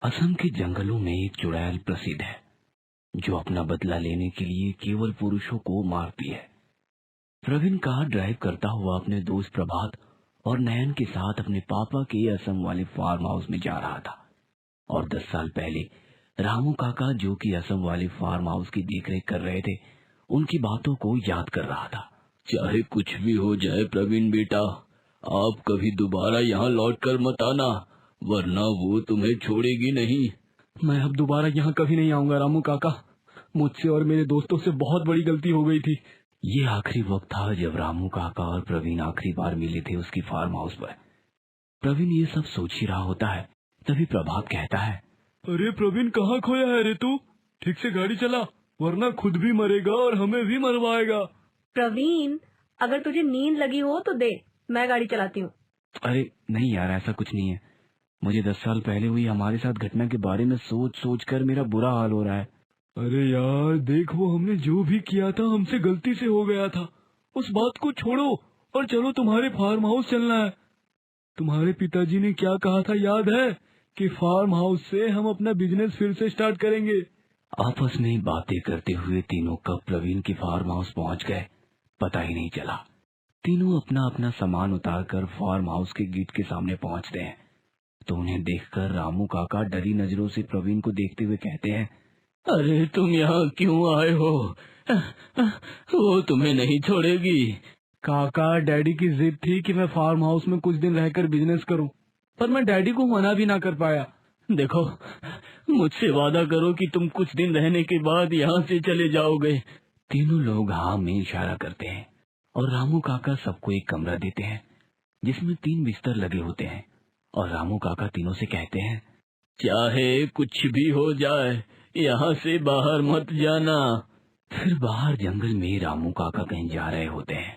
असम के जंगलों में एक चुड़ैल प्रसिद्ध है जो अपना बदला लेने के लिए केवल पुरुषों को मारती है। प्रवीण कार ड्राइव करता हुआ अपने दोस्त प्रभात और नयन के साथ अपने पापा के असम वाले फार्म हाउस में जा रहा था और 10 साल पहले रामू काका जो कि असम वाले फार्म हाउस की देखरेख कर रहे थे उनकी बातों को याद कर रहा था। चाहे कुछ भी हो जाए प्रवीण बेटा, आप कभी दोबारा यहाँ लौट कर मत आना, वरना वो तुम्हें छोड़ेगी नहीं। मैं अब दोबारा यहाँ कभी नहीं आऊंगा रामू काका, मुझसे और मेरे दोस्तों से बहुत बड़ी गलती हो गई थी। ये आखिरी वक्त था जब रामू काका और प्रवीण आखिरी बार मिले थे उसकी फार्म हाउस पर। प्रवीण ये सब सोच ही रहा होता है, तभी प्रभात कहता है, अरे प्रवीण कहाँ खोया है रे तू? ठीक से गाड़ी चला, वरना खुद भी मरेगा और हमें भी मरवाएगा। प्रवीण, अगर तुझे नींद लगी हो तो दे, मैं गाड़ी चलाती हूँ। अरे नहीं यार, ऐसा कुछ नहीं है। मुझे 10 साल पहले हुई हमारे साथ घटना के बारे में सोच सोच कर मेरा बुरा हाल हो रहा है। अरे यार देख, वो हमने जो भी किया था हमसे गलती से हो गया था। उस बात को छोड़ो और चलो तुम्हारे फार्म हाउस चलना है। तुम्हारे पिताजी ने क्या कहा था याद है कि फार्म हाउस से हम अपना बिजनेस फिर से स्टार्ट करेंगे। आपस में बातें करते हुए तीनों कब प्रवीण के फार्म हाउस पहुंच गए पता ही नहीं चला। तीनों अपना अपना सामान उतारकर फार्म हाउस के गेट के सामने पहुंचते हैं तो उन्हें देखकर रामू काका डरी नजरों से प्रवीण को देखते हुए कहते हैं, अरे तुम यहाँ क्यों आए हो? वो तुम्हें नहीं छोड़ेगी। काका, डैडी की जिद थी कि मैं फार्म हाउस में कुछ दिन रहकर बिजनेस करूं, पर मैं डैडी को मना भी ना कर पाया। देखो, मुझसे वादा करो कि तुम कुछ दिन रहने के बाद यहाँ से चले जाओगे। तीनों लोग हाँ में इशारा करते हैं और रामू काका सबको एक कमरा देते हैं जिसमें 3 बिस्तर लगे होते हैं और रामू काका तीनों से कहते हैं, चाहे कुछ भी हो जाए यहाँ से बाहर मत जाना। फिर बाहर जंगल में रामू काका कहीं जा रहे होते हैं,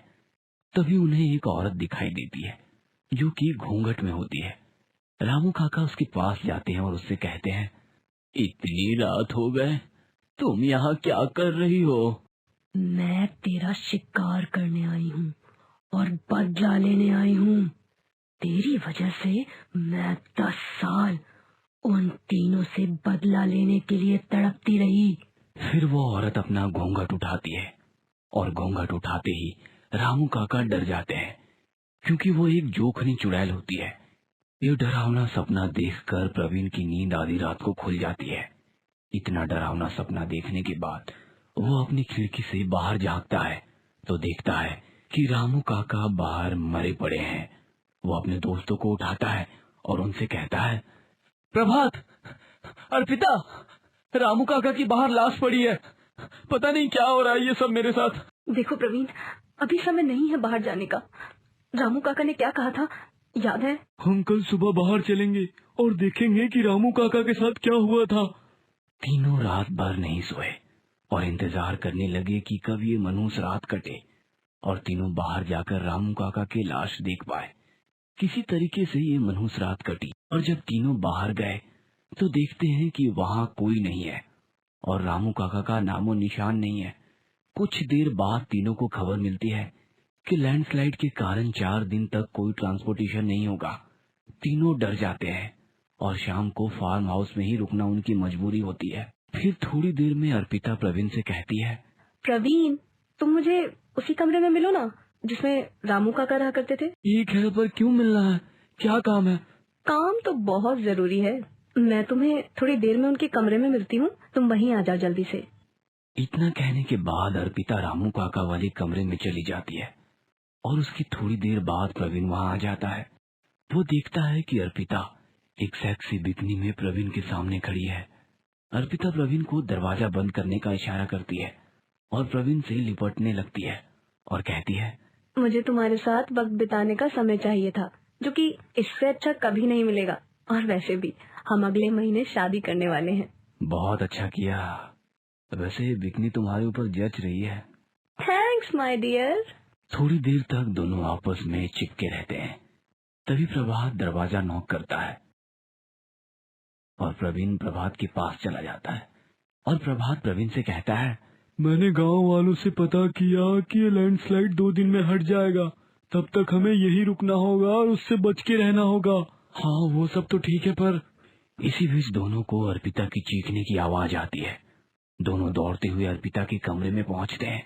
तभी उन्हें एक औरत दिखाई देती है जो कि घूंघट में होती है। रामू काका उसके पास जाते हैं और उससे कहते हैं, इतनी रात हो गए, तुम यहाँ क्या कर रही हो? मैं तेरा शिकार करने आई हूँ और बदला लेने आई हूँ। तेरी वजह से मैं 10 साल उन तीनों से बदला लेने के लिए तड़पती रही। फिर वो औरत अपना घूंघट उठाती है और घूंघट उठाते ही रामू काका डर जाते हैं क्योंकि वो एक जोखनी चुड़ैल होती है। ये डरावना सपना देखकर प्रवीण की नींद आधी रात को खुल जाती है। इतना डरावना सपना देखने के बाद वो अपनी खिड़की से बाहर झांकता है तो देखता है कि रामू काका बाहर मरे पड़े हैं। वो अपने दोस्तों को उठाता है और उनसे कहता है, प्रभात, अर्पिता, रामू काका की बाहर लाश पड़ी है, पता नहीं क्या हो रहा है ये सब मेरे साथ। देखो प्रवीण, अभी समय नहीं है बाहर जाने का। रामू काका ने क्या कहा था याद है? हम कल सुबह बाहर चलेंगे और देखेंगे कि रामू काका के साथ क्या हुआ था। तीनों रात भर नहीं सोए और इंतजार करने लगे कि कब ये मनहूस रात कटे और तीनों बाहर जाकर रामू काका की लाश देख पाए। किसी तरीके से ये मनहूस रात कटी और जब तीनों बाहर गए तो देखते हैं कि वहाँ कोई नहीं है और रामू काका का नामो निशान नहीं है। कुछ देर बाद तीनों को खबर मिलती है कि लैंडस्लाइड के कारण 4 दिन तक कोई ट्रांसपोर्टेशन नहीं होगा। तीनों डर जाते हैं और शाम को फार्म हाउस में ही रुकना उनकी मजबूरी होती है। फिर थोड़ी देर में अर्पिता प्रवीण से कहती है, प्रवीण, तुम मुझे उसी कमरे में मिलो ना जिसमें रामू काका रहा करते थे। ठीक है, पर क्यों मिलना है? क्या काम है? काम तो बहुत जरूरी है। मैं तुम्हें थोड़ी देर में उनके कमरे में मिलती हूँ, तुम वहीं आ जाओ जल्दी से। इतना कहने के बाद अर्पिता रामू काका वाले कमरे में चली जाती है और उसकी थोड़ी देर बाद प्रवीण वहाँ आ जाता है। वो देखता है कि अर्पिता एक सेक्सी बिकनी में प्रवीण के सामने खड़ी है। अर्पिता प्रवीण को दरवाजा बंद करने का इशारा करती है और प्रवीण से लिपटने लगती है और कहती है, मुझे तुम्हारे साथ वक्त बिताने का समय चाहिए था जो कि इससे अच्छा कभी नहीं मिलेगा। और वैसे भी हम अगले महीने शादी करने वाले हैं। बहुत अच्छा किया। वैसे बिकनी तुम्हारे ऊपर जच रही है। Thanks my dear. थोड़ी देर तक दोनों आपस में चिपके रहते हैं। तभी प्रभात दरवाजा नॉक करता है और प्रवीण प्रभात के पास चला जाता है और प्रभात प्रवीण से कहता है, मैंने गांव वालों से पता किया कि ये लैंडस्लाइड 2 दिन में हट जाएगा, तब तक हमें यही रुकना होगा और उससे बच के रहना होगा। हाँ वो सब तो ठीक है, पर इसी बीच दोनों को अर्पिता की चीखने की आवाज आती है। दोनों दौड़ते हुए अर्पिता के कमरे में पहुंचते हैं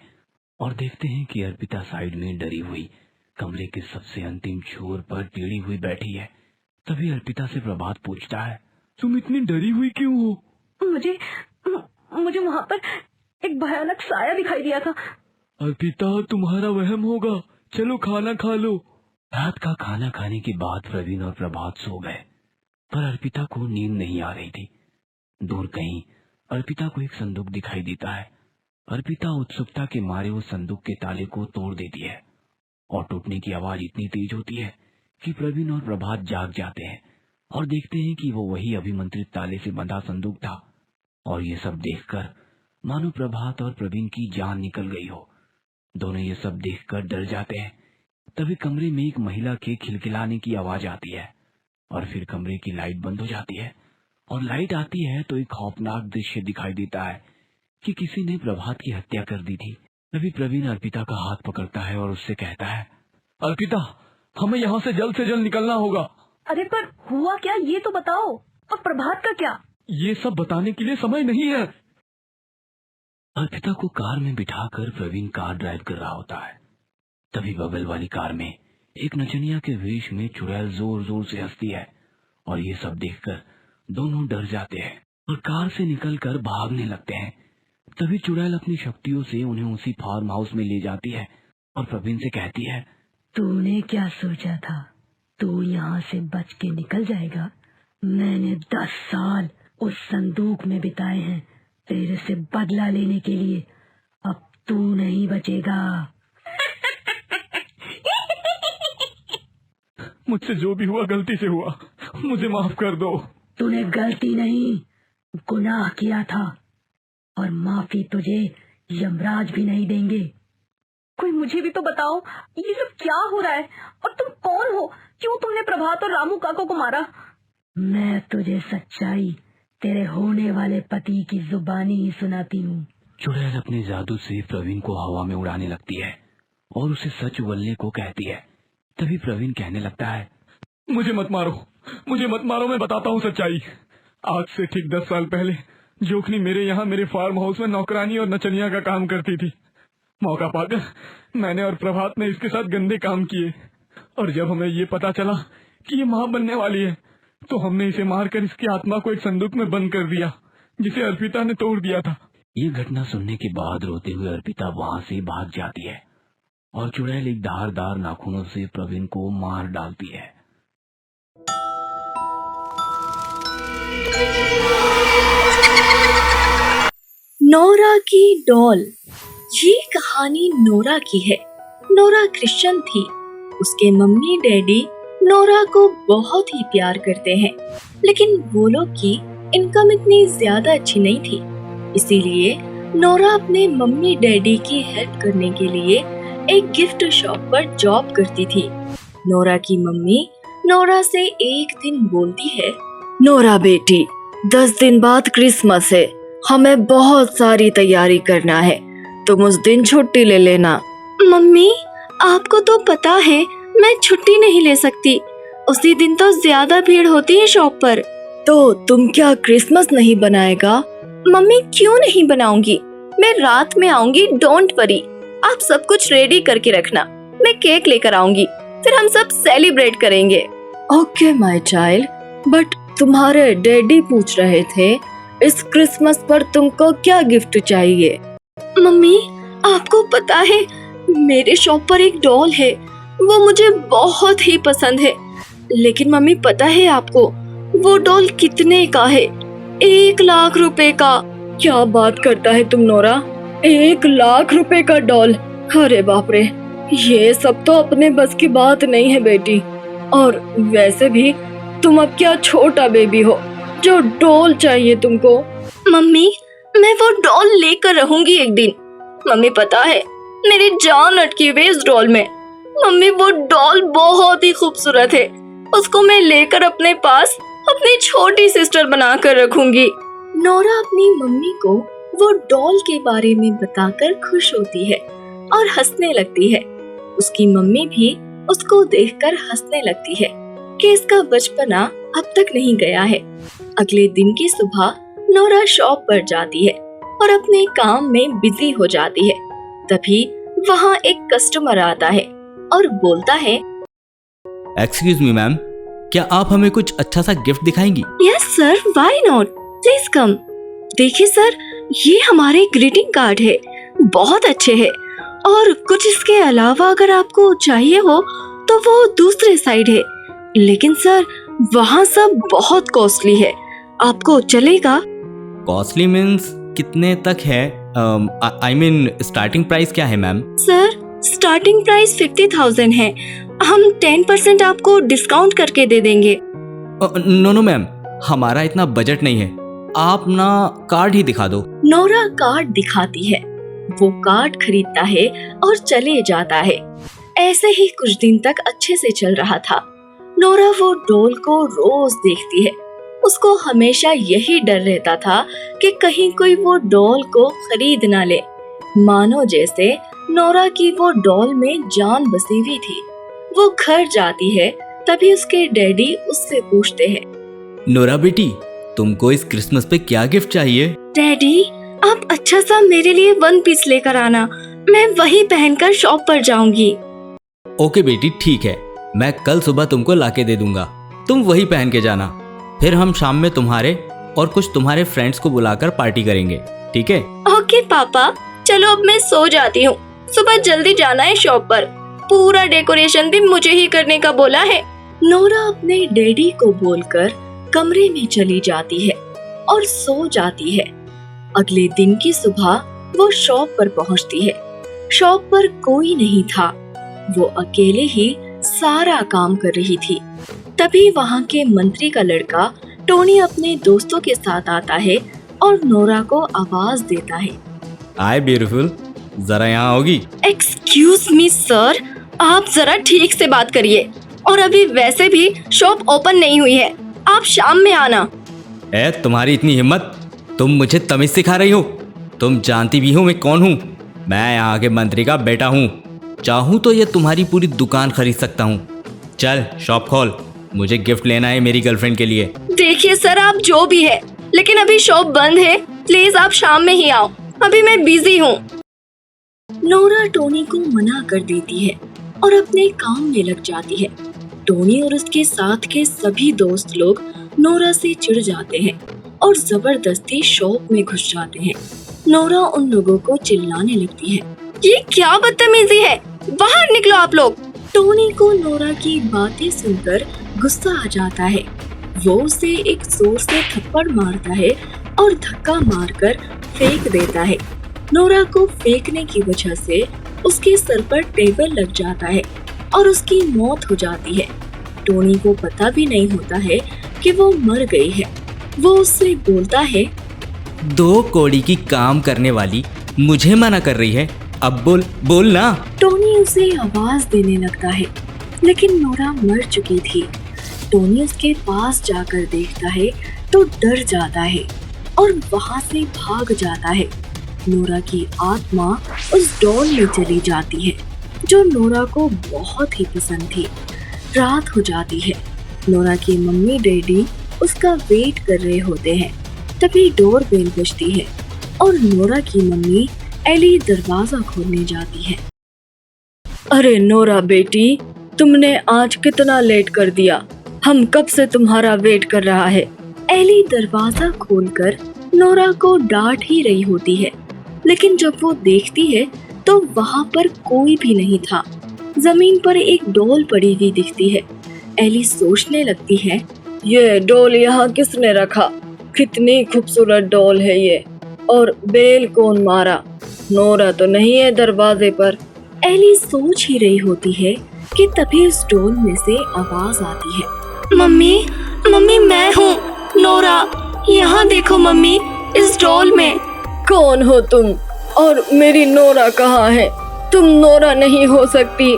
और देखते हैं कि अर्पिता साइड में डरी हुई कमरे के सबसे अंतिम छोर पर टेढ़ी हुई बैठी है। तभी अर्पिता से प्रभात पूछता है, तुम इतनी डरी हुई क्यों हो? मुझे वहाँ पर एक भयानक साया दिखाई दिया था। अर्पिता, तुम्हारा वहम होगा, चलो खाना खा लो। रात का खाना खाने के बाद प्रवीण और प्रभात सो गए, पर अर्पिता को नींद नहीं आ रही थी। दूर कहीं अर्पिता को एक संदूक दिखाई देता है। अर्पिता उत्सुकता के मारे उस संदूक के ताले को तोड़ देती है और टूटने की आवाज इतनी तेज होती है कि प्रवीण और प्रभात जाग जाते हैं और देखते हैं कि वो वही अभिमंत्रित ताले से बंधा संदूक था। और ये सब देखकर मानो प्रभात और प्रवीण की जान निकल गई हो। दोनों ये सब देखकर डर जाते हैं। तभी कमरे में एक महिला के खिलखिलाने की आवाज आती है और फिर कमरे की लाइट बंद हो जाती है और लाइट आती है तो एक खौफनाक दृश्य दिखाई देता है कि किसी ने प्रभात की हत्या कर दी थी। तभी प्रवीण अर्पिता का हाथ पकड़ता है और उससे कहता है, अर्पिता, हमें यहाँ से जल्द निकलना होगा। अरे पर हुआ क्या, ये तो बताओ। और प्रभात का क्या? ये सब बताने के लिए समय नहीं है। अर्पिता को कार में बिठाकर प्रवीण कार ड्राइव कर रहा होता है। तभी बगल वाली कार में एक नचनिया के वेश में चुड़ैल जोर जोर से हंसती है और ये सब देखकर दोनों डर जाते हैं और कार से निकलकर भागने लगते हैं। तभी चुड़ैल अपनी शक्तियों से उन्हें उसी फार्म हाउस में ले जाती है और प्रवीण से कहती है, तूने क्या सोचा था, तू यहाँ से बच के निकल जाएगा? मैंने 10 साल उस संदूक में बिताए हैं तेरे से बदला लेने के लिए। अब तू नहीं बचेगा। मुझसे जो भी हुआ गलती से हुआ, मुझे माफ कर दो। तूने गलती नहीं, गुनाह किया था और माफी तुझे यमराज भी नहीं देंगे। कोई मुझे भी तो बताओ, ये सब क्या हो रहा है? और तुम कौन हो? क्यों तुमने प्रभात और रामू काका को मारा? मैं तुझे सच्चाई तेरे होने वाले पति की जुबानी ही सुनाती हूँ। चुड़ैल अपने जादू से प्रवीण को हवा में उड़ाने लगती है और उसे सच बोलने को कहती है। तभी प्रवीण कहने लगता है, मुझे मत मारो, मैं बताता हूँ सच्चाई। आज से ठीक 10 साल पहले जोखनी मेरे यहाँ मेरे फार्म हाउस में नौकरानी और नचनिया का काम करती थी। मौका पाकर मैंने और प्रभात ने इसके साथ गंदे काम किए और जब हमें ये पता चला कि ये माँ बनने वाली है तो हमने इसे मारकर इसकी आत्मा को एक संदूक में बंद कर दिया जिसे अर्पिता ने तोड़ दिया था। ये घटना सुनने के बाद रोते हुए अर्पिता वहाँ से भाग जाती है और चुड़ैल एक धारदार नाखूनों से प्रवीण को मार डालती है। नोरा की डॉल। ये कहानी नोरा की है। नोरा क्रिश्चियन थी। उसके मम्मी डैडी नोरा को बहुत ही प्यार करते हैं, लेकिन वो लोग की इनकम इतनी ज्यादा अच्छी नहीं थी। इसीलिए नोरा अपने मम्मी डैडी की हेल्प करने के लिए एक गिफ्ट शॉप पर जॉब करती थी। नोरा की मम्मी नोरा से एक दिन बोलती है, नोरा बेटी, 10 दिन बाद क्रिसमस है, हमें बहुत सारी तैयारी करना है, तुम उस दिन छुट्टी ले लेना। मम्मी, आपको तो पता है मैं छुट्टी नहीं ले सकती, उसी दिन तो ज्यादा भीड़ होती है शॉप पर। तो तुम क्या क्रिसमस नहीं बनाएगा? मम्मी, क्यों नहीं बनाऊंगी, मैं रात में आऊंगी, डोंट वरी, आप सब कुछ रेडी करके रखना, मैं केक लेकर आऊंगी, फिर हम सब सेलिब्रेट करेंगे। ओके माय चाइल्ड, बट तुम्हारे डैडी पूछ रहे थे इस क्रिसमस पर तुमको क्या गिफ्ट चाहिए? मम्मी, आपको पता है मेरे शॉप पर एक डॉल है, वो मुझे बहुत ही पसंद है, लेकिन मम्मी पता है आपको वो डॉल कितने का है? 1 लाख रुपए का। क्या बात करता है तुम नोरा, 1 लाख रुपए का डॉल? अरे बाप रे, ये सब तो अपने बस की बात नहीं है बेटी, और वैसे भी तुम अब क्या छोटा बेबी हो जो डॉल चाहिए तुमको। मम्मी, मैं वो डॉल लेकर रहूंगी एक दिन। मम्मी पता है मेरी जान अटकी हुई इस डॉल में। मम्मी, वो डॉल बहुत ही खूबसूरत है, उसको मैं लेकर अपने पास अपनी छोटी सिस्टर बनाकर रखूंगी। नोरा अपनी मम्मी को वो डॉल के बारे में बताकर खुश होती है और हंसने लगती है। उसकी मम्मी भी उसको देखकर हंसने लगती है कि इसका बचपना अब तक नहीं गया है। अगले दिन की सुबह नोरा शॉप पर जाती है और अपने काम में बिजी हो जाती है। तभी वहाँ एक कस्टमर आता है और बोलता है, एक्सक्यूज मी मैम, क्या आप हमें कुछ अच्छा सा गिफ्ट दिखाएंगी? Yes sir, why not, please come. देखिए सर, ये हमारे ग्रीटिंग कार्ड है, बहुत अच्छे हैं। और कुछ इसके अलावा अगर आपको चाहिए हो तो वो दूसरे साइड है, लेकिन सर वहाँ सब बहुत कॉस्टली है, आपको चलेगा? कॉस्टली मीन्स कितने तक है? आई मीन स्टार्टिंग प्राइस क्या है मैम? सर स्टार्टिंग प्राइस 50,000 है, हम 10% आपको डिस्काउंट करके दे देंगे। नो मैम, हमारा इतना बजट नहीं है, आप ना कार्ड ही दिखा दो। नोरा कार्ड दिखाती है, वो कार्ड खरीदता है और चले जाता है। ऐसे ही कुछ दिन तक अच्छे से चल रहा था। नोरा वो डॉल को रोज देखती है। उसको हमेशा यही डर रहता था कि कहीं कोई वो डॉल को खरीद ना ले, मानो जैसे नोरा की वो डॉल में जान बसी हुई थी। वो घर जाती है, तभी उसके डैडी उससे पूछते हैं, नोरा बेटी, तुमको इस क्रिसमस पे क्या गिफ्ट चाहिए? डैडी आप अच्छा सा मेरे लिए 1 पीस लेकर आना, मैं वही पहनकर शॉप पर जाऊंगी। ओके बेटी, ठीक है, मैं कल सुबह तुमको लाके दे दूंगा, तुम वही पहन के जाना। फिर हम शाम में तुम्हारे और कुछ तुम्हारे फ्रेंड्स को बुलाकर पार्टी करेंगे, ठीक है? ओके पापा, चलो अब मैं सो जाती हूँ, सुबह जल्दी जाना है शॉप पर, पूरा डेकोरेशन भी मुझे ही करने का बोला है। नोरा अपने डैडी को बोलकर कमरे में चली जाती है और सो जाती है। अगले दिन की सुबह वो शॉप पर पहुंचती है। शॉप पर कोई नहीं था, वो अकेले ही सारा काम कर रही थी। तभी वहाँ के मंत्री का लड़का टोनी अपने दोस्तों के साथ आता है और नोरा को आवाज देता है, हाय ब्यूटीफुल, जरा यहाँ आओगी? एक्सक्यूज मी सर, आप जरा ठीक से बात करिए, और अभी वैसे भी शॉप ओपन नहीं हुई है, आप शाम में आना। ए, तुम्हारी इतनी हिम्मत, तुम मुझे तमीज सिखा रही हो? तुम जानती भी हो मैं कौन हूँ? मैं यहाँ के मंत्री का बेटा हूँ, चाहूँ तो ये तुम्हारी पूरी दुकान खरीद सकता हूँ। चल शॉप खोल, मुझे गिफ्ट लेना है मेरी गर्लफ्रेंड के लिए। देखिए सर, आप जो भी है, लेकिन अभी शॉप बंद है, प्लीज आप शाम में ही आओ, अभी मैं बिजी हूँ। नोरा टोनी को मना कर देती है और अपने काम में लग जाती है। टोनी और उसके साथ के सभी दोस्त लोग नोरा से चिढ़ जाते हैं और जबरदस्ती शॉप में घुस जाते हैं। नोरा उन लोगों को चिल्लाने लगती है, ये क्या बदतमीजी है, बाहर निकलो आप लोग। टोनी को नोरा की बातें सुनकर गुस्सा आ जाता है। वो उसे एक जोर से थप्पड़ मारता है और धक्का मारकर फेंक देता है। नोरा को फेंकने की वजह से उसके सर पर टेबल लग जाता है और उसकी मौत हो जाती है। टोनी को पता भी नहीं होता है कि वो मर गई है। वो उससे बोलता है, 2 कौड़ी की काम करने वाली मुझे मना कर रही है, अब बोल ना। टोनी उसे आवाज देने लगता है, लेकिन नोरा मर चुकी थी। टोनी उसके पास जाकर देखता है तो डर जाता है और वहाँ से भाग जाता है। नोरा की आत्मा उस डॉल में चली जाती है जो नोरा को बहुत ही पसंद थी। रात हो जाती है। नोरा की मम्मी डैडी उसका वेट कर रहे होते हैं। तभी डोर बेल बजती है और नोरा की मम्मी एली दरवाजा खोलने जाती है। अरे नोरा बेटी, तुमने आज कितना लेट कर दिया, हम कब से तुम्हारा वेट कर रहा है। एली दरवाजा खोलकर नोरा को डांट ही रही होती है, लेकिन जब वो देखती है तो वहाँ पर कोई भी नहीं था। जमीन पर एक डॉल पड़ी हुई दिखती है। एली सोचने लगती है, ये डॉल यहाँ किसने रखा, कितनी खूबसूरत डॉल है ये, और बेल कौन मारा, नोरा तो नहीं है दरवाजे पर। एली सोच ही रही होती है कि तभी उस डॉल में से आवाज आती है, मम्मी मम्मी मैं हूँ नोरा, यहाँ देखो मम्मी, इस डॉल में। कौन हो तुम और मेरी नोरा कहाँ है? तुम नोरा नहीं हो सकती,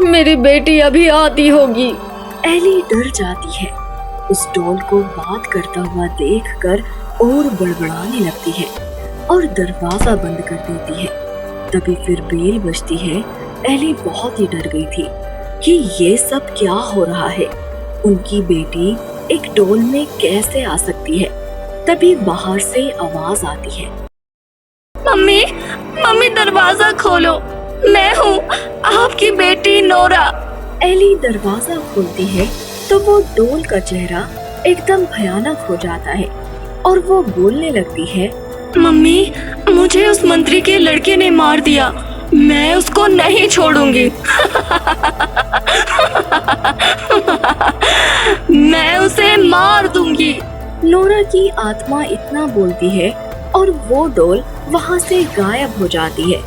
मेरी बेटी अभी आती होगी। एली डर जाती है। उस डॉल को बात करता हुआ देखकर और बड़बड़ाने लगती है और दरवाजा बंद कर देती है। तभी फिर बेल बजती है। एली बहुत ही डर गई थी कि ये सब क्या हो रहा है। उनकी बेटी एक डोल में कैसे आ सकती है। तभी बाहर से आवाज आती है, मम्मी, मम्मी दरवाजा खोलो, मैं हूँ आपकी बेटी नोरा। एली दरवाजा खोलती है तो वो डोल का चेहरा एकदम भयानक हो जाता है और वो बोलने लगती है, मम्मी, मुझे उस मंत्री के लड़के ने मार दिया, मैं उसको नहीं छोड़ूंगी। मैं उसे मार दूंगी। नोरा की आत्मा इतना बोलती है और वो डोल वहाँ से गायब हो जाती है।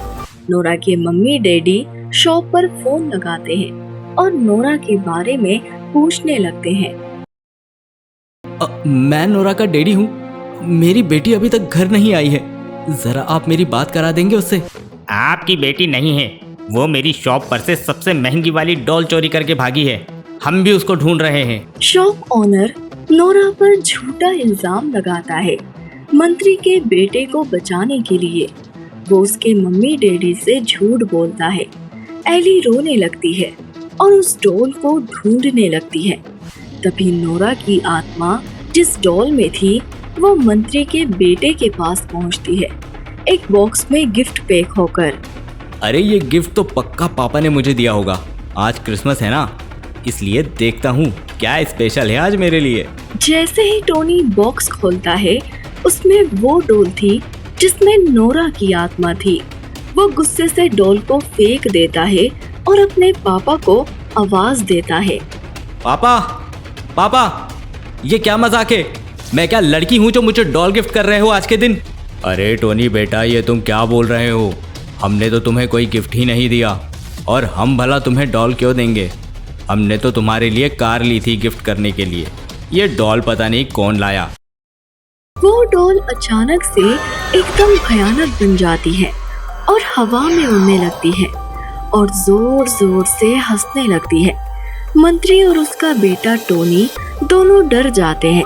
नोरा के मम्मी डैडी शॉप पर फोन लगाते हैं और नोरा के बारे में पूछने लगते हैं। मैं नोरा का डैडी हूँ, मेरी बेटी अभी तक घर नहीं आई है, जरा आप मेरी बात करा देंगे उससे। आपकी बेटी नहीं है, वो मेरी शॉप पर से सबसे महंगी वाली डॉल चोरी करके भागी है, हम भी उसको ढूंढ रहे हैं। शॉप ओनर नोरा पर झूठा इल्जाम लगाता है। मंत्री के बेटे को बचाने के लिए वो उसके मम्मी डैडी से झूठ बोलता है। एली रोने लगती है और उस डॉल को ढूंढने लगती है। तभी नोरा की आत्मा जिस डॉल में थी वो मंत्री के बेटे के पास पहुंचती है, एक बॉक्स में गिफ्ट पैक होकर। अरे ये गिफ्ट तो पक्का पापा ने मुझे दिया होगा, आज क्रिसमस है ना, इसलिए देखता हूँ क्या स्पेशल है आज मेरे लिए। जैसे ही टोनी बॉक्स खोलता है उसमें वो डॉल थी जिसमें नोरा की आत्मा थी। वो गुस्से से डॉल को फेंक देता है और अपने पापा को आवाज देता है, पापा, पापा, ये क्या मजाक है? मैं क्या लड़की हूँ जो मुझे डॉल गिफ्ट कर रहे हो आज के दिन? अरे टोनी बेटा, ये तुम क्या बोल रहे हो? हमने तो तुम्हें कोई गिफ्ट ही नहीं दिया, और हम भला तुम्हें डॉल क्यों देंगे? हमने तो तुम्हारे लिए कार ली थी गिफ्ट करने के लिए, ये डॉल पता नहीं कौन लाया। वो डॉल अचानक से एकदम भयानक बन जाती है और हवा में उड़ने लगती है और जोर जोर से हंसने लगती है। मंत्री और उसका बेटा टोनी दोनों डर जाते हैं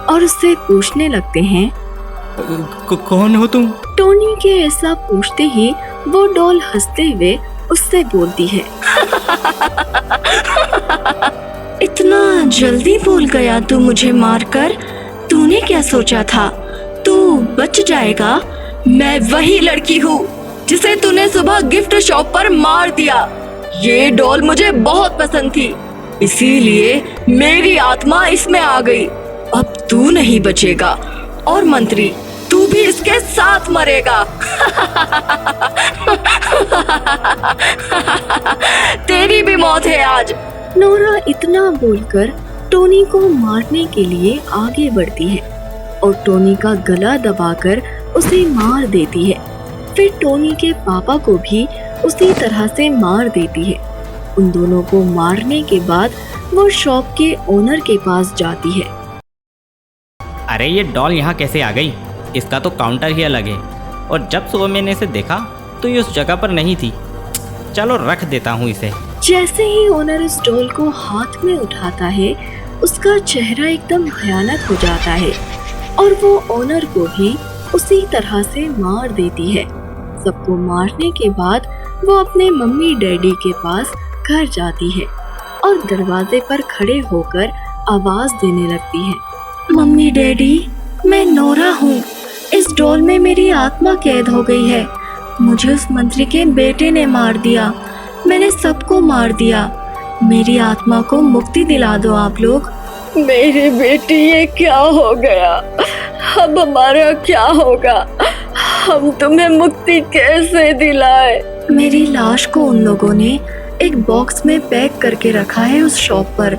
और उससे पूछने लगते हैं, कौन हो तुम? टोनी के ऐसा पूछते ही वो डॉल हंसते हुए उससे बोलती है, इतना जल्दी भूल गया तू मुझे मारकर? तूने क्या सोचा था तू बच जाएगा? मैं वही लड़की हूँ जिसे तूने सुबह गिफ्ट शॉप पर मार दिया। ये डॉल मुझे बहुत पसंद थी, इसीलिए मेरी आत्मा इसमें आ गई। अब तू नहीं बचेगा और मंत्री, तू भी इसके साथ मरेगा। तेरी भी मौत है आज। नोरा इतना बोलकर टोनी को मारने के लिए आगे बढ़ती है और टोनी का गला दबाकर उसे मार देती है। फिर टोनी के पापा को भी उसी तरह से मार देती है। उन दोनों को मारने के बाद वो शॉप के ओनर के पास जाती है। अरे ये डॉल यहाँ कैसे आ गई? इसका तो काउंटर ही अलग है, और जब सुबह मैंने इसे देखा तो ये उस जगह पर नहीं थी। चलो रख देता हूँ इसे। जैसे ही ओनर उस डॉल को हाथ में उठाता है उसका चेहरा एकदम भयानक हो जाता है और वो ओनर को भी उसी तरह से मार देती है। सबको मारने के बाद वो अपने मम्मी डैडी के पास घर जाती है और दरवाजे पर खड़े होकर आवाज देने लगती है, मम्मी डैडी, मैं नोरा हूँ। इस डॉल में मेरी आत्मा कैद हो गई है। मुझे उस मंत्री के बेटे ने मार दिया, मैंने सबको मार दिया। मेरी आत्मा को मुक्ति दिला दो आप लोग। मेरी बेटी, ये क्या हो गया? अब हमारा क्या होगा? हम तुम्हें मुक्ति कैसे दिलाए? मेरी लाश को उन लोगों ने एक बॉक्स में पैक करके रखा है उस शॉप पर,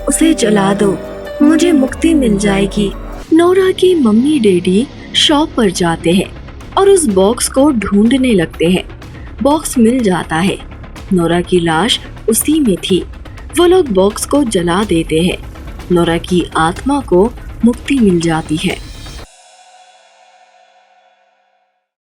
उसे जला दो, मुझे मुक्ति मिल जाएगी। नोरा की मम्मी डैडी शॉप पर जाते हैं और उस बॉक्स को ढूंढने लगते हैं। बॉक्स मिल जाता है, नोरा की लाश उसी में थी। वो लोग बॉक्स को जला देते हैं। नोरा की आत्मा को मुक्ति मिल जाती है।